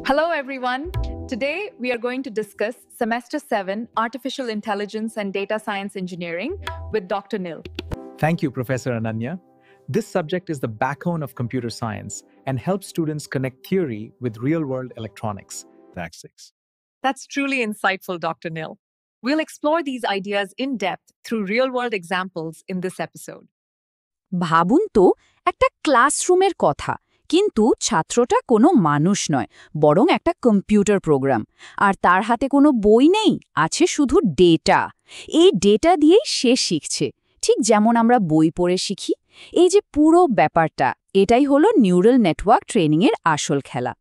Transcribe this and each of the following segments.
Hello, everyone. Today, we are going to discuss Semester 7 Artificial Intelligence and Data Science Engineering with Dr. Nil. Thank you, Professor Ananya. This subject is the backbone of computer science and helps students connect theory with real-world electronics. Tactics. That's truly insightful, Dr. Nil. We'll explore these ideas in depth through real-world examples in this episode. ভাবুন তো একটা ক্লাসরুমের কথা, কিন্তু ছাত্রটা কোনো মানুষ নয়, বরং একটা কম্পিউটার প্রোগ্রাম। আর তার হাতে কোনো বই নেই, আছে শুধু ডেটা। এই ডেটা দিয়েই সে শিখছে, ঠিক যেমন আমরা বই পড়ে শিখি। এই যে পুরো ব্যাপারটা, এটাই হলো নিউরাল নেটওয়ার্ক ট্রেনিংয়ের আসল খেলা।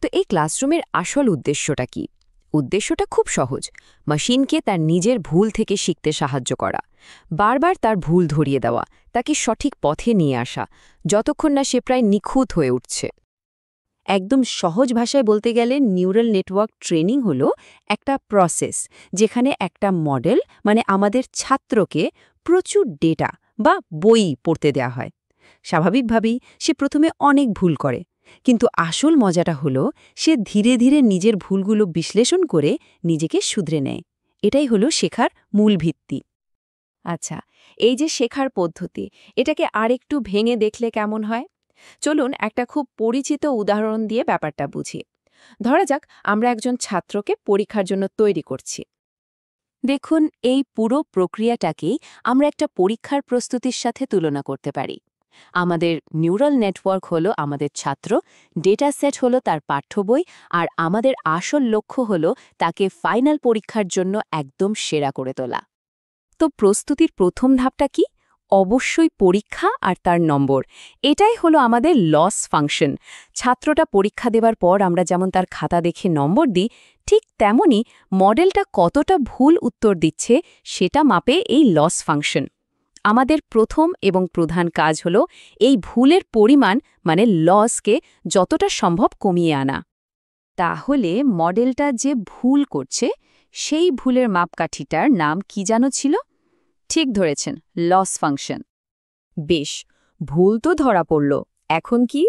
তো এই ক্লাসরুমের আসল উদ্দেশ্যটা কি? উদ্দেশ্যটা খুব সহজ, মেশিনকে তার নিজের ভুল থেকে শিখতে সাহায্য করা, বারবার তার ভুল ধরিয়ে দেওয়া, তাকে সঠিক পথে নিয়ে আসা, যতক্ষণ না সে প্রায় নিখুঁত হয়ে উঠছে। একদম সহজ ভাষায় বলতে গেলে নিউরাল নেটওয়ার্ক ট্রেনিং হলো একটা প্রসেস, যেখানে একটা মডেল মানে আমাদের ছাত্রকে প্রচুর ডেটা বা বই পড়তে দেয়া হয়। স্বাভাবিকভাবেই সে প্রথমে অনেক ভুল করে, কিন্তু আসল মজাটা হলো সে ধীরে ধীরে নিজের ভুলগুলো বিশ্লেষণ করে নিজেকে শুধরে নেয়। এটাই হলো শেখার মূল ভিত্তি। আচ্ছা, এই যে শেখার পদ্ধতি, এটাকে আরেকটু ভেঙে দেখলে কেমন হয়? চলুন একটা খুব পরিচিত উদাহরণ দিয়ে ব্যাপারটা বুঝি। ধরা যাক আমরা একজন ছাত্রকে পরীক্ষার জন্য তৈরি করছি। দেখুন, এই পুরো প্রক্রিয়াটাকেই আমরা একটা পরীক্ষার প্রস্তুতির সাথে তুলনা করতে পারি। আমাদের নিউরাল নেটওয়ার্ক হলো আমাদের ছাত্র, ডেটা সেট হলো তার পাঠ্য বই, আর আমাদের আসল লক্ষ্য হলো তাকে ফাইনাল পরীক্ষার জন্য একদম সেরা করে তোলা। তো প্রস্তুতির প্রথম ধাপটা কি? অবশ্যই পরীক্ষা আর তার নম্বর। এটাই হলো আমাদের লস ফাংশন। ছাত্রটা পরীক্ষা দেওয়ার পর আমরা যেমন তার খাতা দেখে নম্বর দিই, ঠিক তেমনি মডেলটা কতটা ভুল উত্তর দিচ্ছে সেটা মাপে এই লস ফাংশন। আমাদের প্রথম এবং প্রধান কাজ হলো এই ভুলের পরিমাণ মানে লসকে যতটা সম্ভব কমিয়ে আনা। তাহলে মডেলটা যে ভুল করছে সেই ভুলের মাপকাঠিটার নাম কি যেন ছিল? ঠিক ধরেছেন, লস ফাংশন। বেশ, ভুল তো ধরা পড়ল। এখন কি?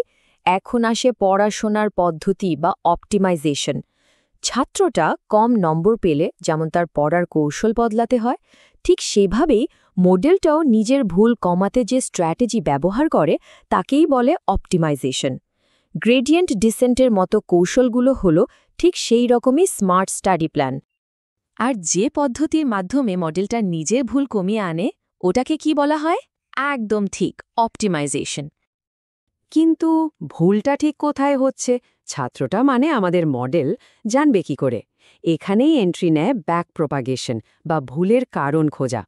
এখন আসে পড়াশোনার পদ্ধতি বা অপটিমাইজেশন। ছাত্রটা কম নম্বর পেলে যেমন তার পড়ার কৌশল বদলাতে হয়, ঠিক সেভাবেই মডেলটাও নিজের ভুল কমাতে যে স্ট্র্যাটেজি ব্যবহার করে তাকেই বলে অপটিমাইজেশন। গ্রেডিয়েন্ট ডিসেন্টের মতো কৌশলগুলো হলো ঠিক সেই রকমই স্মার্ট স্টাডি প্ল্যান। আর যে পদ্ধতির মাধ্যমে মডেলটা নিজের ভুল কমিয়ে আনে, ওটাকে কি বলা হয়? একদম ঠিক, অপটিমাইজেশন। কিন্তু ভুলটা ঠিক কোথায় হচ্ছে? ছাত্রটা মানে আমাদের মডেল জানবে কি করে? এখানেই এন্ট্রি নেয় ব্যাক প্রপাগেশন বা ভুলের কারণ খোঁজা।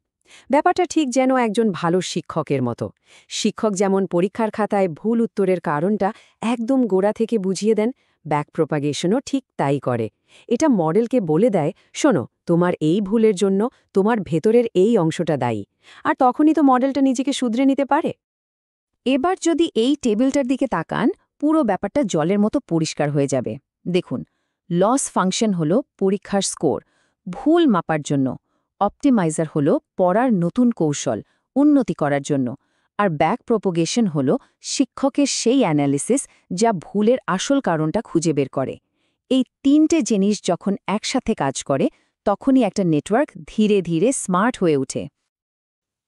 ব্যাপারটা ঠিক যেন একজন ভালো শিক্ষকের মতো। শিক্ষক যেমন পরীক্ষার খাতায় ভুল উত্তরের কারণটা একদম গোড়া থেকে বুঝিয়ে দেন, ব্যাক প্রপাগেশনও ঠিক তাই করে। এটা মডেলকে বলে দেয়, শোনো, তোমার এই ভুলের জন্য তোমার ভেতরের এই অংশটা দায়ী। আর তখনই তো মডেলটা নিজেকে শুধরে নিতে পারে। এবার যদি এই টেবিলটার দিকে তাকান, পুরো ব্যাপারটা জলের মতো পরিষ্কার হয়ে যাবে। দেখুন, লস ফাংশন হলো পরীক্ষার স্কোর, ভুল মাপার জন্য। অপটিমাইজার হলো পড়ার নতুন কৌশল, উন্নতি করার জন্য। আর ব্যাক প্রপোগেশন হলো শিক্ষকের সেই অ্যানালিসিস যা ভুলের আসল কারণটা খুঁজে বের করে। এই তিনটে জিনিস যখন একসাথে কাজ করে, তখনই একটা নেটওয়ার্ক ধীরে ধীরে স্মার্ট হয়ে ওঠে।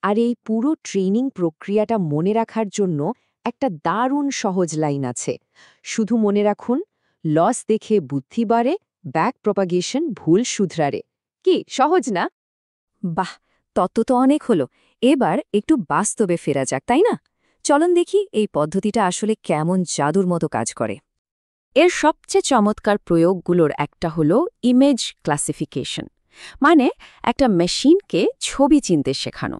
আর এই পুরো ট্রেনিং প্রক্রিয়াটা মনে রাখার জন্য একটা দারুণ সহজ লাইন আছে। শুধু মনে রাখুন, লস দেখে বুদ্ধি বাড়ে, ব্যাক প্রপাগেশন ভুল শুধরারে। কি সহজ না? বাহ, তত্ত্ব তো অনেক হলো। এবার একটু বাস্তবে ফেরা যাক, তাই না? চলুন দেখি এই পদ্ধতিটা আসলে কেমন জাদুর মতো কাজ করে। এর সবচেয়ে চমৎকার প্রয়োগগুলোর একটা হলো ইমেজ ক্লাসিফিকেশন, মানে একটা মেশিনকে ছবি চিনতে শেখানো।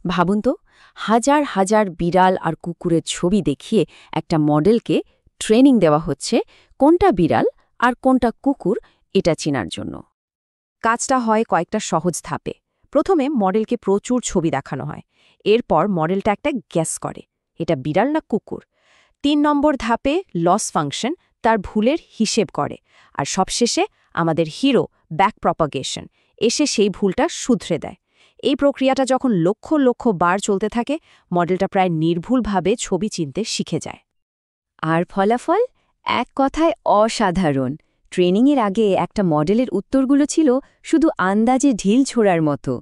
ভাবুন তো, হাজার হাজার বিড়াল আর কুকুরের ছবি দেখিয়ে একটা মডেলকে ট্রেনিং দেওয়া হচ্ছে কোনটা বিড়াল আর কোনটা কুকুর এটা চেনার জন্য। কাজটা হয় কয়েকটা সহজ ধাপে। প্রথমে মডেলকে প্রচুর ছবি দেখানো হয়, এরপর মডেলটা একটা গ্যাস করে এটা বিড়াল না কুকুর। ৩ নম্বর ধাপে লস ফাংশন তার ভুলের হিসেব করে, আর সবশেষে আমাদের হিরো ব্যাক প্রপাগেশন এসে সেই ভুলটা শুধরে দেয়। এই প্রক্রিয়াটা যখন লক্ষ লক্ষ বার চলতে থাকে, মডেলটা প্রায় নির্ভুলভাবে ছবি চিনতে শিখে যায়। আর ফলাফল এক কথায় অসাধারণ। ট্রেনিংয়ের আগে একটা মডেলের উত্তরগুলো ছিল শুধু আন্দাজে ঢিল ছোড়ার মতো,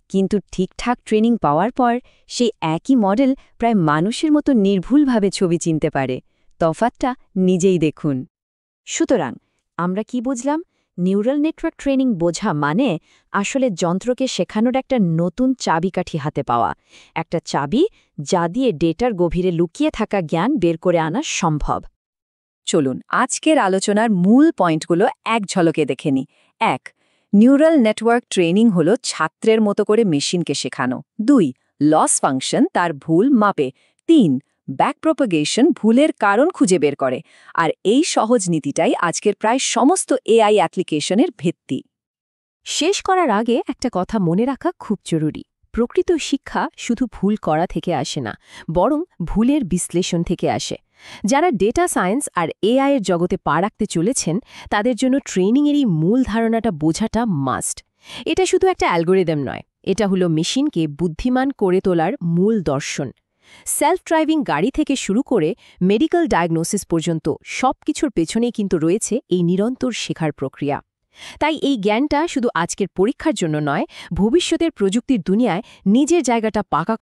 কিন্তু ঠিকঠাক ট্রেনিং পাওয়ার পর সেই একই মডেল প্রায় মানুষের মতো নির্ভুলভাবে ছবি চিনতে পারে। তফাৎটা নিজেই দেখুন। সুতরাং আমরা কি বুঝলাম? নিউরাল নেটওয়ার্ক ট্রেনিং বোঝা মানে আসলে যন্ত্রকে শেখানোর একটা নতুন চাবিকাঠি হাতে পাওয়া, একটা চাবি যা দিয়ে ডেটার গভীরে লুকিয়ে থাকা জ্ঞান বের করে আনা সম্ভব। চলুন আজকের আলোচনার মূল পয়েন্টগুলো এক ঝলকে দেখে নিই। ১. নিউরাল নেটওয়ার্ক ট্রেনিং হল ছাত্রের মতো করে মেশিনকে শেখানো। 2. লস ফাংশন তার ভুল মাপে। 3. ব্যাক প্রপাগেশন ভুলের কারণ খুঁজে বের করে। আর এই সহজ নীতিটাই আজকের প্রায় সমস্ত এআই অ্যাপ্লিকেশনের ভিত্তি। শেষ করার আগে একটা কথা মনে রাখা খুব জরুরি। প্রকৃত শিক্ষা শুধু ভুল করা থেকে আসে না, বরং ভুলের বিশ্লেষণ থেকে আসে। যারা ডেটা সায়েন্স আর এআই এর জগতে পা রাখতে চলেছেন, তাদের জন্য ট্রেনিংয়ের এই মূল ধারণাটা বোঝাটা মাস্ট। এটা শুধু একটা অ্যালগোরিদম নয়, এটা হলো মেশিনকে বুদ্ধিমান করে তোলার মূল দর্শন। সেলফ ড্রাইভিং গাড়ি থেকে শুরু করে মেডিকেল ডায়াগনোসিস পর্যন্ত সবকিছুর পেছনেই কিন্তু রয়েছে এই নিরন্তর শেখার প্রক্রিয়া। তাই এই জ্ঞানটা শুধু আজকের পরীক্ষার জন্য নয়, ভবিষ্যতের প্রযুক্তির দুনিয়ায় নিজের জায়গাটা পাকা